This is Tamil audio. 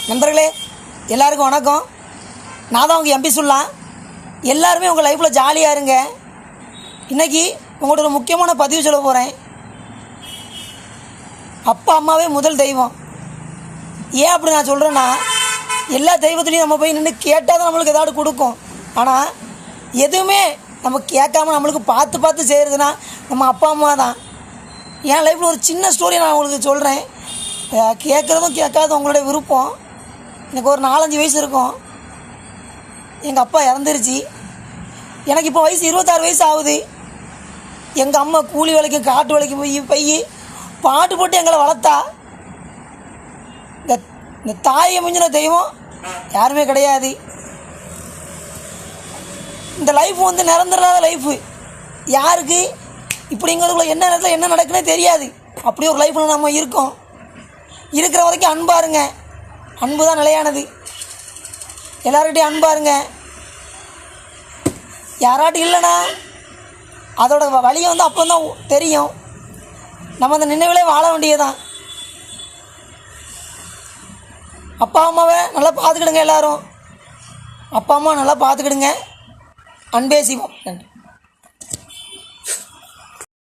நண்பர்களே எல்லாருக்கும் வணக்கம். நான் தான் உங்கள் எம்பி சொல்லலாம். எல்லாருமே உங்கள் லைஃப்பில் ஜாலியாக இருங்க. இன்றைக்கி உங்கள்கிட்ட ஒரு முக்கியமான பதிவு சொல்ல போகிறேன். அப்பா அம்மாவே முதல் தெய்வம். ஏன் அப்படி நான் சொல்கிறேன்னா, எல்லா தெய்வத்துலேயும் நம்ம போய் நின்று கேட்டால் தான் நம்மளுக்கு ஏதாவது கொடுக்கும். ஆனால் எதுவுமே நம்ம கேட்காம நம்மளுக்கு பார்த்து பார்த்து செய்கிறதுனா நம்ம அப்பா அம்மா தான். என் லைஃப்பில் ஒரு சின்ன ஸ்டோரி நான் உங்களுக்கு சொல்கிறேன். கேட்குறதும் கேட்காதும் உங்களுடைய விருப்பம். எனக்கு ஒரு 4-5 வயசு இருக்கும். எங்கள் அப்பா இறந்துருச்சு. எனக்கு இப்போ வயசு 26 வயசு ஆகுது. எங்கள் அம்மா கூலி வேலைக்கு காட்டு வேலைக்கு போய் பாட்டு போட்டு எங்களை வளர்த்தா. இந்த தாயை மிஞ்சின தெய்வம் யாருமே கிடையாது. இந்த லைஃப் நிரந்தராத லைஃபு. யாருக்கு இப்படிங்கிறதுக்குள்ள என்ன நேரத்தில் என்ன நடக்குன்னே தெரியாது. அப்படி ஒரு லைஃப்பில் நம்ம இருக்கோம். இருக்கிற வரைக்கும் அன்பாருங்க. அன்பு தான் நிலையானது. எல்லார்கிட்டையும் அன்பாருங்க. யாராட்டும் இல்லைனா அதோட வழியை அப்போ தான் தெரியும். நம்ம அந்த நினைவிலே வாழ வேண்டியதுதான். அப்பா அம்மாவை நல்லா பார்த்துக்கிடுங்க. எல்லோரும் அப்பா அம்மா நல்லா பார்த்துக்கிடுங்க. அன்பே சிவம். நன்றி.